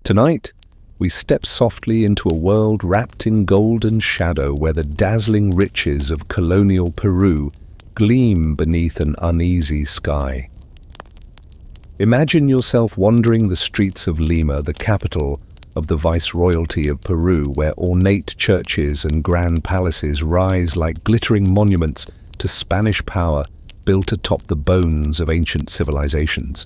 Tonight, we step softly into a world wrapped in golden shadow where the dazzling riches of colonial Peru gleam beneath an uneasy sky. Imagine yourself wandering the streets of Lima, the capital of the Viceroyalty of Peru, where ornate churches and grand palaces rise like glittering monuments to Spanish power built atop the bones of ancient civilizations.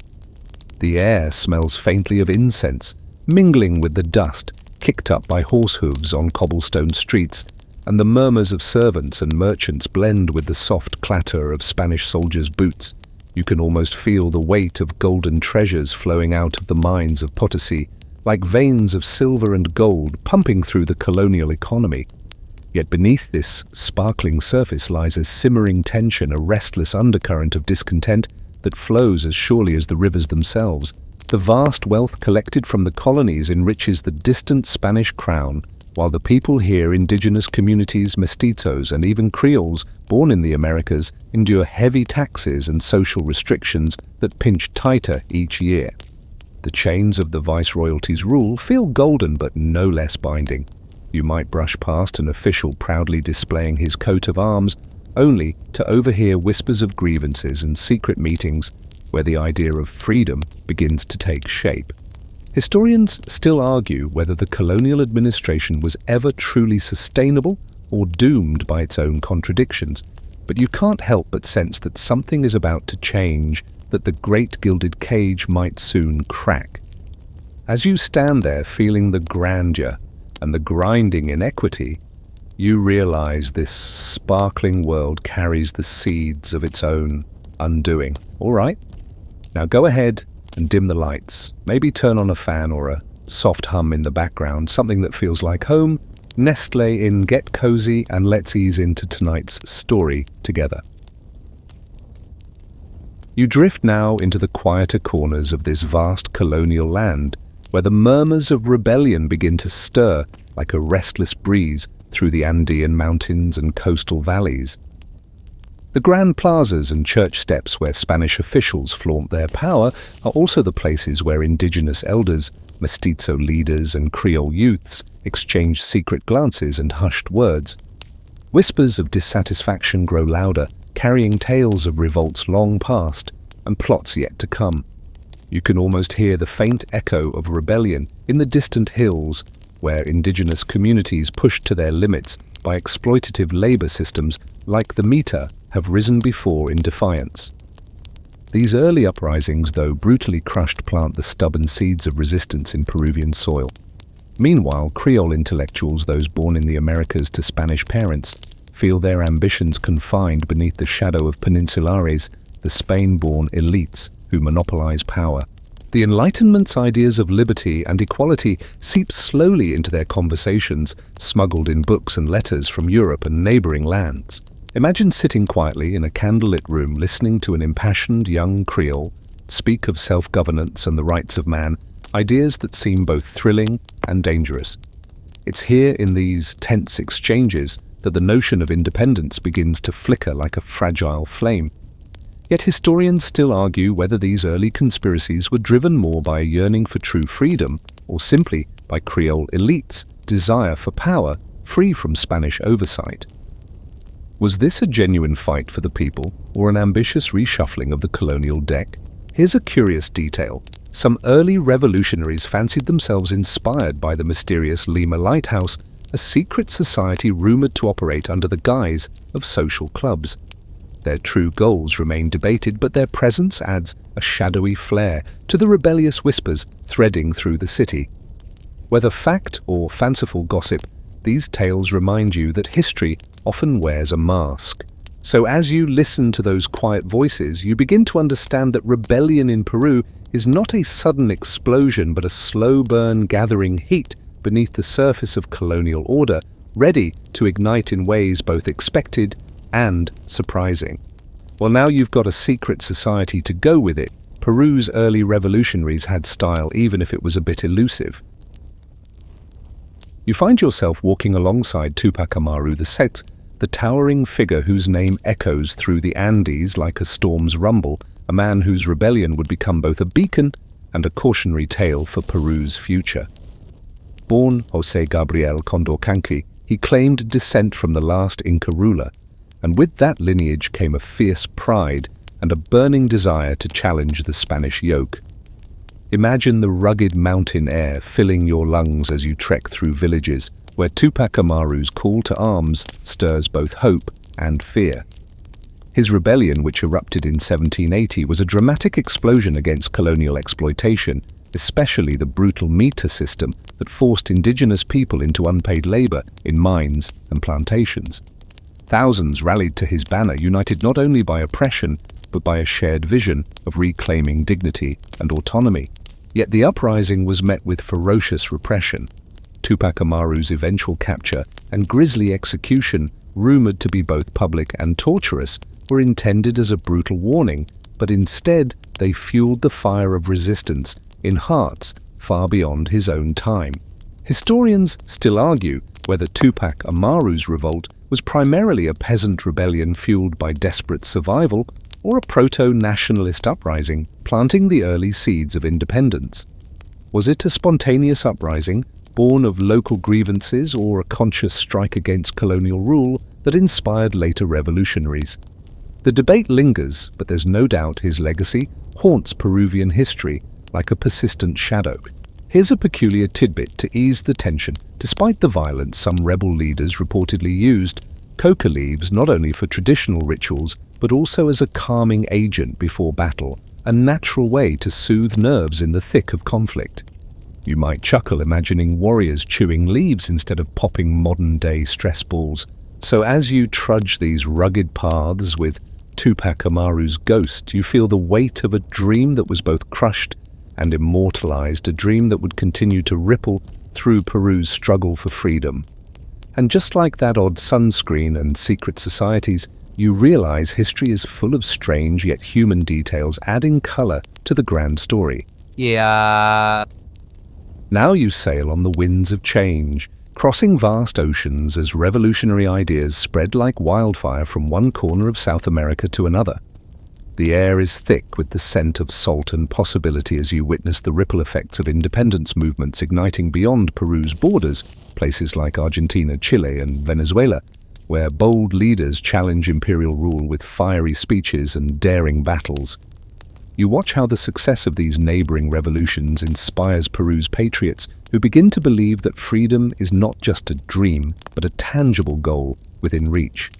The air smells faintly of incense, mingling with the dust kicked up by horse hooves on cobblestone streets, and the murmurs of servants and merchants blend with the soft clatter of Spanish soldiers' boots. You can almost feel the weight of golden treasures flowing out of the mines of Potosi, like veins of silver and gold pumping through the colonial economy. Yet beneath this sparkling surface lies a simmering tension, a restless undercurrent of discontent that flows as surely as the rivers themselves. The vast wealth collected from the colonies enriches the distant Spanish crown, while the people here, indigenous communities, mestizos, and even Creoles born in the Americas, endure heavy taxes and social restrictions that pinch tighter each year. The chains of the Viceroyalty's rule feel golden but no less binding. You might brush past an official proudly displaying his coat of arms, only to overhear whispers of grievances and secret meetings where the idea of freedom begins to take shape. Historians still argue whether the colonial administration was ever truly sustainable or doomed by its own contradictions, but you can't help but sense that something is about to change, that the great gilded cage might soon crack. As you stand there feeling the grandeur and the grinding inequity, you realize this sparkling world carries the seeds of its own undoing. All right, now go ahead and dim the lights. Maybe turn on a fan or a soft hum in the background, something that feels like home. Nestle in, get cozy, and let's ease into tonight's story together. You drift now into the quieter corners of this vast colonial land, where the murmurs of rebellion begin to stir like a restless breeze through the Andean mountains and coastal valleys. The grand plazas and church steps where Spanish officials flaunt their power are also the places where indigenous elders, mestizo leaders, and Creole youths exchange secret glances and hushed words. Whispers of dissatisfaction grow louder, carrying tales of revolts long past and plots yet to come. You can almost hear the faint echo of rebellion in the distant hills, where indigenous communities pushed to their limits by exploitative labor systems like the Mita have risen before in defiance. These early uprisings, though brutally crushed, plant the stubborn seeds of resistance in Peruvian soil. Meanwhile, Creole intellectuals, those born in the Americas to Spanish parents, feel their ambitions confined beneath the shadow of peninsulares, the Spain-born elites who monopolize power. The Enlightenment's ideas of liberty and equality seep slowly into their conversations, smuggled in books and letters from Europe and neighboring lands. Imagine sitting quietly in a candlelit room listening to an impassioned young Creole speak of self-governance and the rights of man, ideas that seem both thrilling and dangerous. It's here in these tense exchanges that the notion of independence begins to flicker like a fragile flame. Yet historians still argue whether these early conspiracies were driven more by a yearning for true freedom or simply by Creole elites' desire for power free from Spanish oversight. Was this a genuine fight for the people or an ambitious reshuffling of the colonial deck? Here's a curious detail. Some early revolutionaries fancied themselves inspired by the mysterious Lima Lighthouse, a secret society rumored to operate under the guise of social clubs. Their true goals remain debated, but their presence adds a shadowy flair to the rebellious whispers threading through the city. Whether fact or fanciful gossip, these tales remind you that history often wears a mask. So as you listen to those quiet voices, you begin to understand that rebellion in Peru is not a sudden explosion, but a slow burn gathering heat beneath the surface of colonial order, ready to ignite in ways both expected and surprising. Well, now you've got a secret society to go with it. Peru's early revolutionaries had style, even if it was a bit elusive. You find yourself walking alongside Tupac Amaru the towering figure whose name echoes through the Andes like a storm's rumble, a man whose rebellion would become both a beacon and a cautionary tale for Peru's future. Born José Gabriel Condorcanqui, he claimed descent from the last Inca ruler, and with that lineage came a fierce pride and a burning desire to challenge the Spanish yoke. Imagine the rugged mountain air filling your lungs as you trek through villages where Tupac Amaru's call to arms stirs both hope and fear. His rebellion, which erupted in 1780, was a dramatic explosion against colonial exploitation, especially the brutal mita system that forced indigenous people into unpaid labor in mines and plantations. Thousands rallied to his banner, united not only by oppression, but by a shared vision of reclaiming dignity and autonomy. Yet the uprising was met with ferocious repression. Tupac Amaru's eventual capture and grisly execution, rumored to be both public and torturous, were intended as a brutal warning, but instead they fueled the fire of resistance in hearts far beyond his own time. Historians still argue whether Tupac Amaru's revolt was primarily a peasant rebellion fueled by desperate survival or a proto-nationalist uprising planting the early seeds of independence. Was it a spontaneous uprising, born of local grievances, or a conscious strike against colonial rule that inspired later revolutionaries? The debate lingers, but there's no doubt his legacy haunts Peruvian history like a persistent shadow. Here's a peculiar tidbit to ease the tension. Despite the violence some rebel leaders reportedly used coca leaves not only for traditional rituals, but also as a calming agent before battle, a natural way to soothe nerves in the thick of conflict. You might chuckle imagining warriors chewing leaves instead of popping modern-day stress balls. So as you trudge these rugged paths with Tupac Amaru's ghost, you feel the weight of a dream that was both crushed and immortalized, a dream that would continue to ripple through Peru's struggle for freedom. And just like that odd sunscreen and secret societies, you realize history is full of strange yet human details, adding color to the grand story. Yeah. Now you sail on the winds of change, crossing vast oceans as revolutionary ideas spread like wildfire from one corner of South America to another. The air is thick with the scent of salt and possibility as you witness the ripple effects of independence movements igniting beyond Peru's borders, places like Argentina, Chile, and Venezuela, where bold leaders challenge imperial rule with fiery speeches and daring battles. You watch how the success of these neighboring revolutions inspires Peru's patriots, who begin to believe that freedom is not just a dream, but a tangible goal within reach.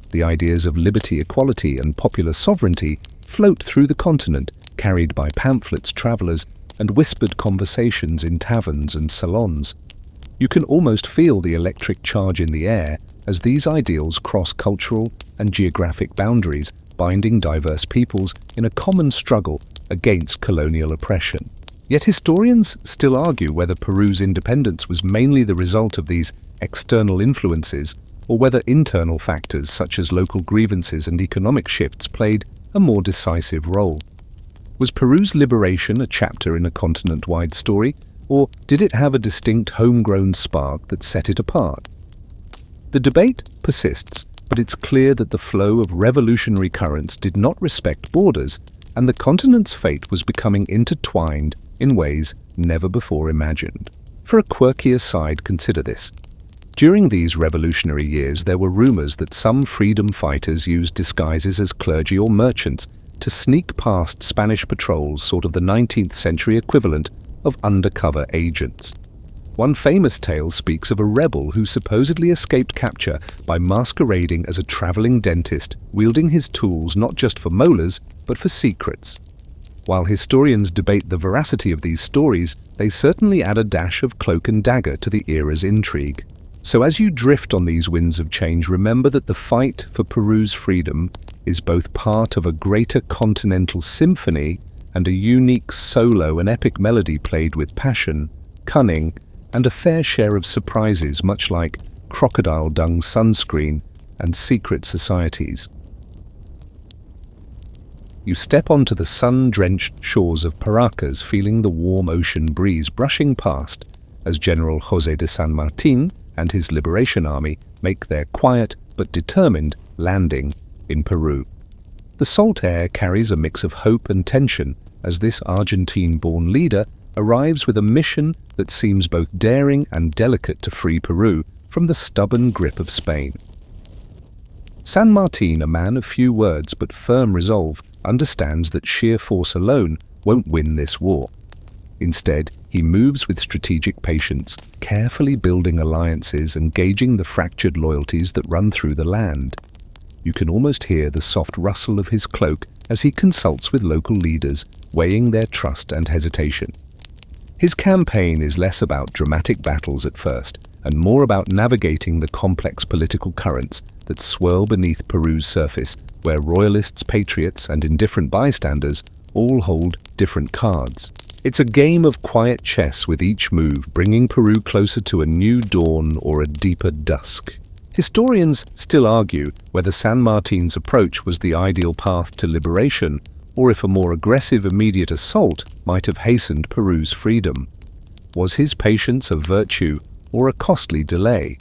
The ideas of liberty, equality, and popular sovereignty float through the continent, carried by pamphlets, travelers, and whispered conversations in taverns and salons. You can almost feel the electric charge in the air as these ideals cross cultural and geographic boundaries, binding diverse peoples in a common struggle against colonial oppression. Yet historians still argue whether Peru's independence was mainly the result of these external influences, or whether internal factors such as local grievances and economic shifts played a more decisive role. Was Peru's liberation a chapter in a continent-wide story, or did it have a distinct homegrown spark that set it apart? The debate persists, but it's clear that the flow of revolutionary currents did not respect borders, and the continent's fate was becoming intertwined in ways never before imagined. For a quirky aside, consider this. During these revolutionary years, there were rumors that some freedom fighters used disguises as clergy or merchants to sneak past Spanish patrols, sort of the 19th century equivalent of undercover agents. One famous tale speaks of a rebel who supposedly escaped capture by masquerading as a traveling dentist, wielding his tools not just for molars, but for secrets. While historians debate the veracity of these stories, they certainly add a dash of cloak and dagger to the era's intrigue. So as you drift on these winds of change, remember that the fight for Peru's freedom is both part of a greater continental symphony and a unique solo and epic melody played with passion, cunning, and a fair share of surprises, much like crocodile dung sunscreen and secret societies. You step onto the sun-drenched shores of Paracas, feeling the warm ocean breeze brushing past as General José de San Martín and his liberation army make their quiet but determined landing in Peru. The salt air carries a mix of hope and tension as this Argentine-born leader arrives with a mission that seems both daring and delicate to free Peru from the stubborn grip of Spain. San Martin, a man of few words but firm resolve, understands that sheer force alone won't win this war. Instead, he moves with strategic patience, carefully building alliances and gauging the fractured loyalties that run through the land. You can almost hear the soft rustle of his cloak as he consults with local leaders, weighing their trust and hesitation. His campaign is less about dramatic battles at first, and more about navigating the complex political currents that swirl beneath Peru's surface, where royalists, patriots, and indifferent bystanders all hold different cards. It's a game of quiet chess, with each move bringing Peru closer to a new dawn or a deeper dusk. Historians still argue whether San Martin's approach was the ideal path to liberation, or if a more aggressive immediate assault might have hastened Peru's freedom. Was his patience a virtue or a costly delay?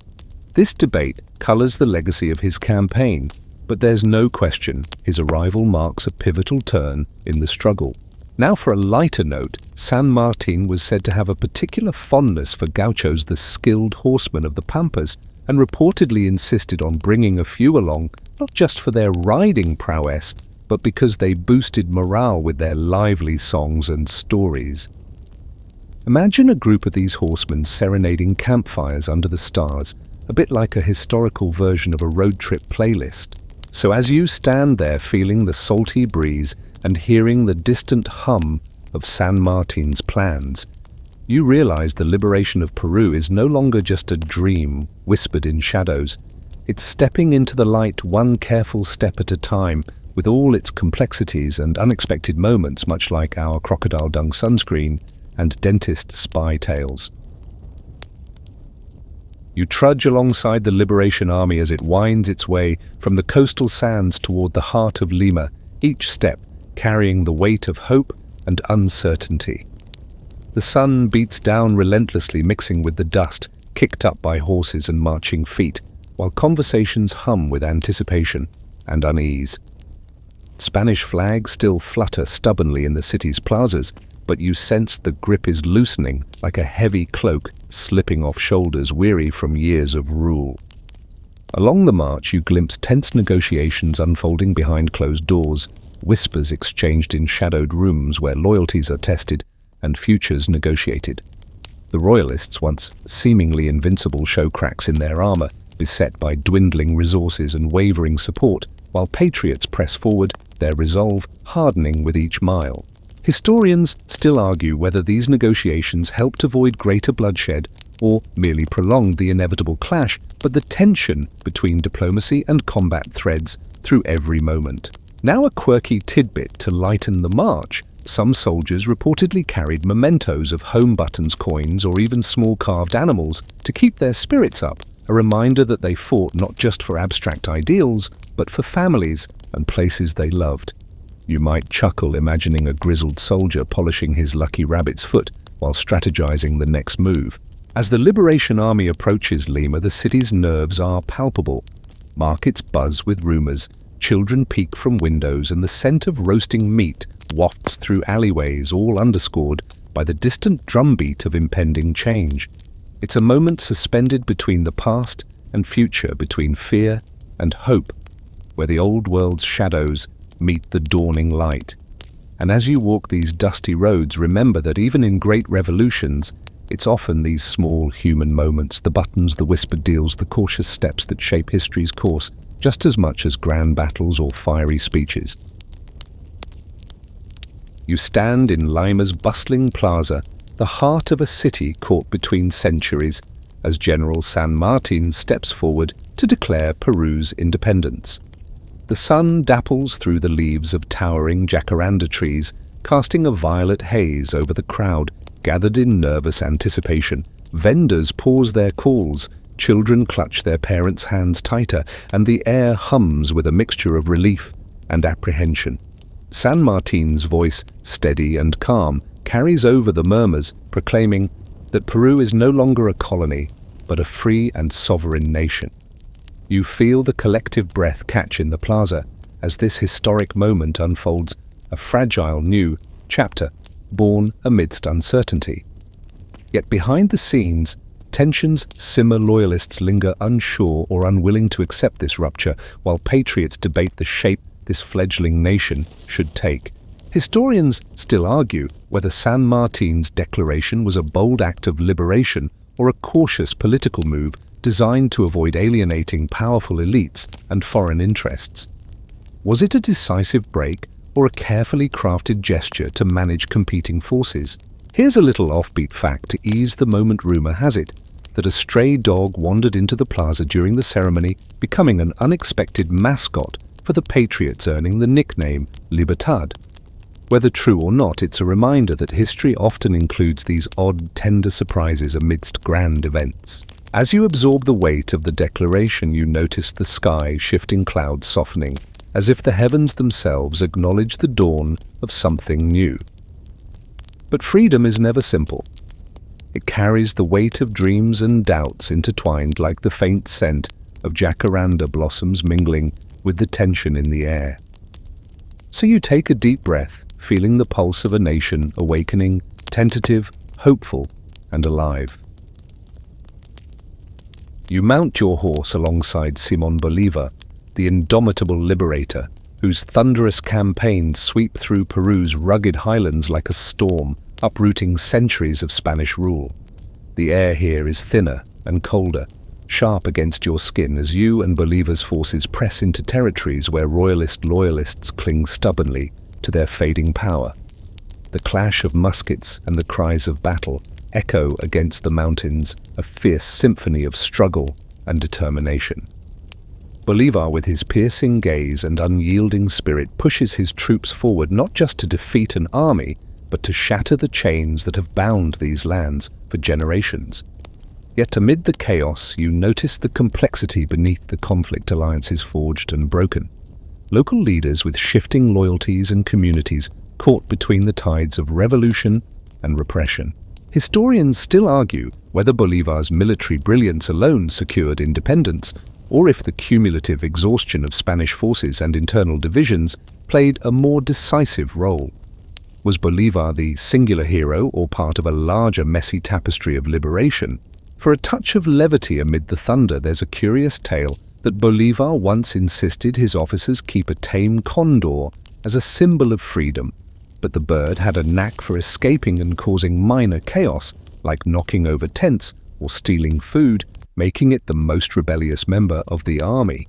This debate colors the legacy of his campaign, but there's no question his arrival marks a pivotal turn in the struggle. Now for a lighter note, San Martin was said to have a particular fondness for gauchos, the skilled horsemen of the pampas, and reportedly insisted on bringing a few along, not just for their riding prowess, but because they boosted morale with their lively songs and stories. Imagine a group of these horsemen serenading campfires under the stars, a bit like a historical version of a road trip playlist. So as you stand there feeling the salty breeze and hearing the distant hum of San Martin's plans, you realize the liberation of Peru is no longer just a dream whispered in shadows. It's stepping into the light one careful step at a time, with all its complexities and unexpected moments, much like our crocodile dung sunscreen and dentist spy tales. You trudge alongside the Liberation Army as it winds its way from the coastal sands toward the heart of Lima, each step carrying the weight of hope and uncertainty. The sun beats down relentlessly, mixing with the dust kicked up by horses and marching feet, while conversations hum with anticipation and unease. Spanish flags still flutter stubbornly in the city's plazas, but you sense the grip is loosening like a heavy cloak slipping off shoulders weary from years of rule. Along the march, you glimpse tense negotiations unfolding behind closed doors, whispers exchanged in shadowed rooms where loyalties are tested and futures negotiated. The royalists, once seemingly invincible, show cracks in their armor, beset by dwindling resources and wavering support, while patriots press forward, their resolve hardening with each mile. Historians still argue whether these negotiations helped avoid greater bloodshed or merely prolonged the inevitable clash, but the tension between diplomacy and combat threads through every moment. Now a quirky tidbit to lighten the march. Some soldiers reportedly carried mementos of home buttons, coins, or even small carved animals to keep their spirits up, a reminder that they fought not just for abstract ideals, but for families and places they loved. You might chuckle imagining a grizzled soldier polishing his lucky rabbit's foot while strategizing the next move. As the Liberation Army approaches Lima, the city's nerves are palpable. Markets buzz with rumors, children peek from windows, and the scent of roasting meat wafts through alleyways, all underscored by the distant drumbeat of impending change. It's a moment suspended between the past and future, between fear and hope, where the old world's shadows meet the dawning light. And as you walk these dusty roads, remember that even in great revolutions, it's often these small human moments, the buttons, the whispered deals, the cautious steps that shape history's course, just as much as grand battles or fiery speeches. You stand in Lima's bustling plaza, the heart of a city caught between centuries, as General San Martin steps forward to declare Peru's independence. The sun dapples through the leaves of towering jacaranda trees, casting a violet haze over the crowd, gathered in nervous anticipation. Vendors pause their calls, children clutch their parents' hands tighter, and the air hums with a mixture of relief and apprehension. San Martin's voice, steady and calm, carries over the murmurs, proclaiming that Peru is no longer a colony, but a free and sovereign nation. You feel the collective breath catch in the plaza as this historic moment unfolds, a fragile new chapter, born amidst uncertainty. Yet behind the scenes, tensions simmer. Loyalists linger unsure or unwilling to accept this rupture, while patriots debate the shape this fledgling nation should take. Historians still argue whether San Martin's declaration was a bold act of liberation or a cautious political move designed to avoid alienating powerful elites and foreign interests. Was it a decisive break or a carefully crafted gesture to manage competing forces? Here's a little offbeat fact to ease the moment. Rumor has it that a stray dog wandered into the plaza during the ceremony, becoming an unexpected mascot for the Patriots, earning the nickname Libertad. Whether true or not, it's a reminder that history often includes these odd, tender surprises amidst grand events. As you absorb the weight of the declaration, you notice the sky shifting, clouds softening, as if the heavens themselves acknowledge the dawn of something new. But freedom is never simple. It carries the weight of dreams and doubts intertwined, like the faint scent of jacaranda blossoms mingling with the tension in the air. So you take a deep breath, feeling the pulse of a nation awakening, tentative, hopeful, and alive. You mount your horse alongside Simón Bolívar, the indomitable liberator, whose thunderous campaigns sweep through Peru's rugged highlands like a storm, uprooting centuries of Spanish rule. The air here is thinner and colder, sharp against your skin as you and Bolívar's forces press into territories where royalist loyalists cling stubbornly to their fading power. The clash of muskets and the cries of battle echo against the mountains, a fierce symphony of struggle and determination. Bolívar, with his piercing gaze and unyielding spirit, pushes his troops forward not just to defeat an army, but to shatter the chains that have bound these lands for generations. Yet amid the chaos, you notice the complexity beneath the conflict. Alliances forged and broken. Local leaders with shifting loyalties and communities caught between the tides of revolution and repression. Historians still argue whether Bolívar's military brilliance alone secured independence, or if the cumulative exhaustion of Spanish forces and internal divisions played a more decisive role. Was Bolívar the singular hero or part of a larger messy tapestry of liberation? For a touch of levity amid the thunder, there's a curious tale that Bolívar once insisted his officers keep a tame condor as a symbol of freedom, but the bird had a knack for escaping and causing minor chaos, like knocking over tents or stealing food, making it the most rebellious member of the army.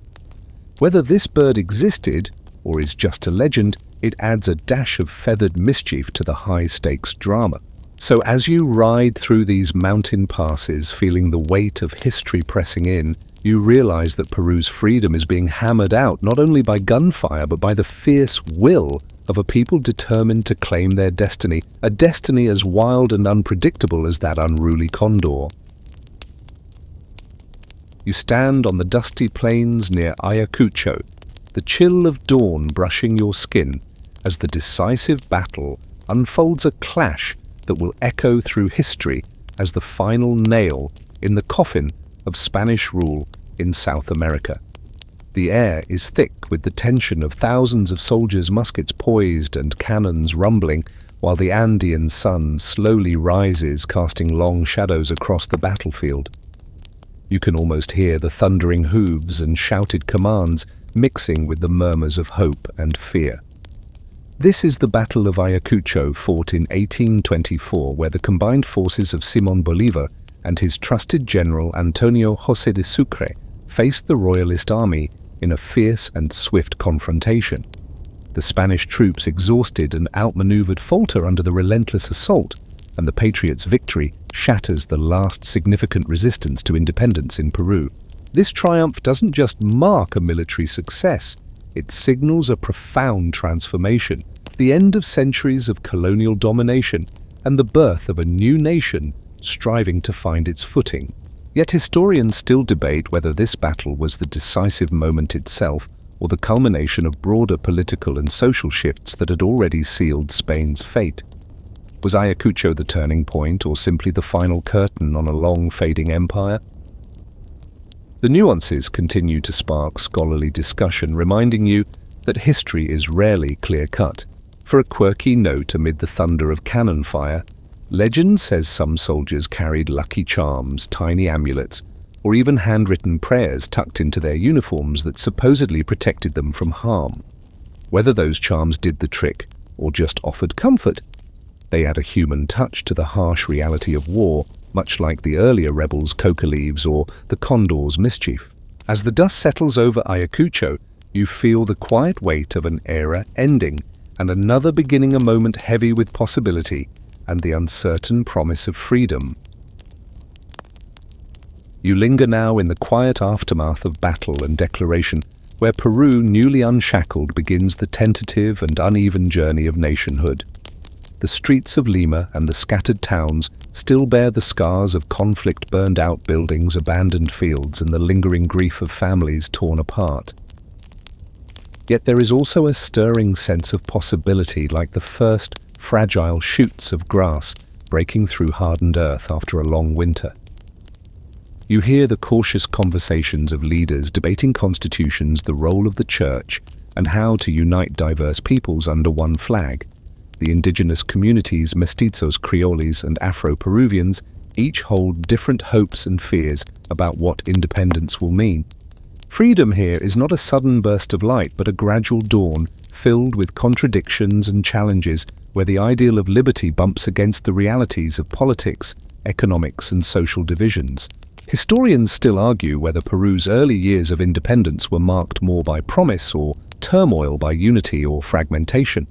Whether this bird existed or is just a legend, it adds a dash of feathered mischief to the high-stakes drama. So as you ride through these mountain passes, feeling the weight of history pressing in, you realize that Peru's freedom is being hammered out not only by gunfire but by the fierce will of a people determined to claim their destiny, a destiny as wild and unpredictable as that unruly condor. You stand on the dusty plains near Ayacucho, the chill of dawn brushing your skin as the decisive battle unfolds, a clash that will echo through history as the final nail in the coffin of Spanish rule in South America. The air is thick with the tension of thousands of soldiers' muskets poised and cannons rumbling, while the Andean sun slowly rises, casting long shadows across the battlefield. You can almost hear the thundering hooves and shouted commands mixing with the murmurs of hope and fear. This is the Battle of Ayacucho, fought in 1824, where the combined forces of Simón Bolívar and his trusted general Antonio José de Sucre faced the royalist army in a fierce and swift confrontation. The Spanish troops, exhausted and outmaneuvered, falter under the relentless assault, and the Patriots' victory shatters the last significant resistance to independence in Peru. This triumph doesn't just mark a military success, it signals a profound transformation, the end of centuries of colonial domination, and the birth of a new nation striving to find its footing. Yet historians still debate whether this battle was the decisive moment itself or the culmination of broader political and social shifts that had already sealed Spain's fate. Was Ayacucho the turning point, or simply the final curtain on a long fading empire? The nuances continue to spark scholarly discussion, reminding you that history is rarely clear-cut. for a quirky note amid the thunder of cannon fire. Legend says some soldiers carried lucky charms, tiny amulets, or even handwritten prayers tucked into their uniforms that supposedly protected them from harm. Whether those charms did the trick or just offered comfort, they add a human touch to the harsh reality of war, much like the earlier rebels' coca leaves or the condor's mischief. As the dust settles over Ayacucho, you feel the quiet weight of an era ending and another beginning, a moment heavy with possibility and the uncertain promise of freedom. You linger now in the quiet aftermath of battle and declaration, where Peru, newly unshackled, begins the tentative and uneven journey of nationhood. The streets of Lima and the scattered towns still bear the scars of conflict, burned-out buildings, abandoned fields, and the lingering grief of families torn apart. Yet there is also a stirring sense of possibility, like the first fragile shoots of grass breaking through hardened earth after a long winter. You hear the cautious conversations of leaders debating constitutions, the role of the church, and how to unite diverse peoples under one flag. The indigenous communities, mestizos, creoles, and Afro-Peruvians, each hold different hopes and fears about what independence will mean. Freedom here is not a sudden burst of light, but a gradual dawn filled with contradictions and challenges, where the ideal of liberty bumps against the realities of politics, economics, and social divisions. Historians still argue whether Peru's early years of independence were marked more by promise or turmoil, by unity or fragmentation.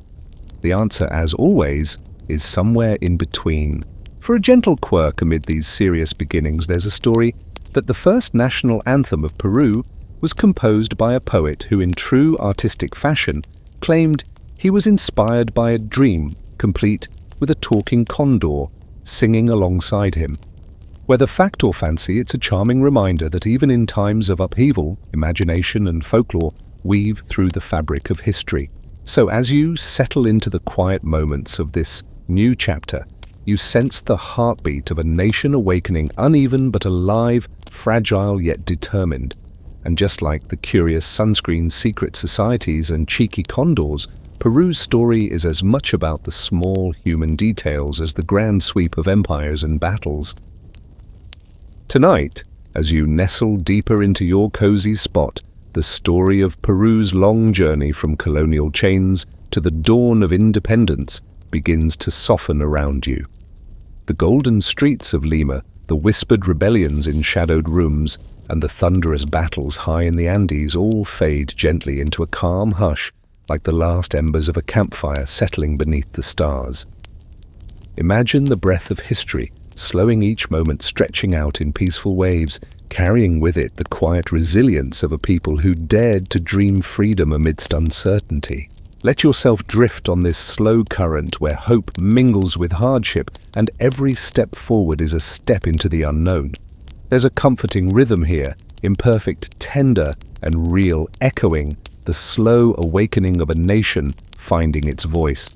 The answer, as always, is somewhere in between. For a gentle quirk amid these serious beginnings, there's a story that the first national anthem of Peru was composed by a poet who, in true artistic fashion, claimed he was inspired by a dream, complete with a talking condor singing alongside him. Whether fact or fancy, it's a charming reminder that even in times of upheaval, imagination and folklore weave through the fabric of history. So as you settle into the quiet moments of this new chapter, you sense the heartbeat of a nation awakening, uneven but alive, fragile yet determined. And just like the curious sunscreen secret societies and cheeky condors, Peru's story is as much about the small human details as the grand sweep of empires and battles. Tonight, as you nestle deeper into your cozy spot, the story of Peru's long journey from colonial chains to the dawn of independence begins to soften around you. The golden streets of Lima, the whispered rebellions in shadowed rooms, and the thunderous battles high in the Andes all fade gently into a calm hush, like the last embers of a campfire settling beneath the stars. Imagine the breath of history, slowing each moment, stretching out in peaceful waves, carrying with it the quiet resilience of a people who dared to dream freedom amidst uncertainty. Let yourself drift on this slow current where hope mingles with hardship, and every step forward is a step into the unknown. There's a comforting rhythm here, imperfect, tender, and real, echoing the slow awakening of a nation finding its voice.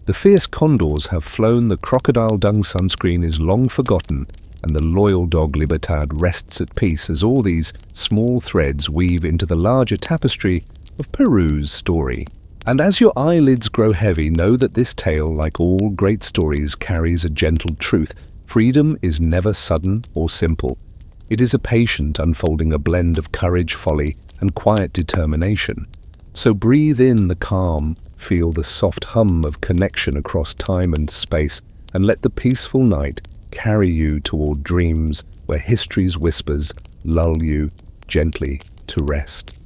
The fierce condors have flown, the crocodile dung sunscreen is long forgotten, and the loyal dog Libertad rests at peace as all these small threads weave into the larger tapestry of Peru's story. And as your eyelids grow heavy, know that this tale, like all great stories, carries a gentle truth. Freedom is never sudden or simple. It is a patient unfolding, a blend of courage, folly, and quiet determination. So breathe in the calm, feel the soft hum of connection across time and space, and let the peaceful night carry you toward dreams where history's whispers lull you gently to rest.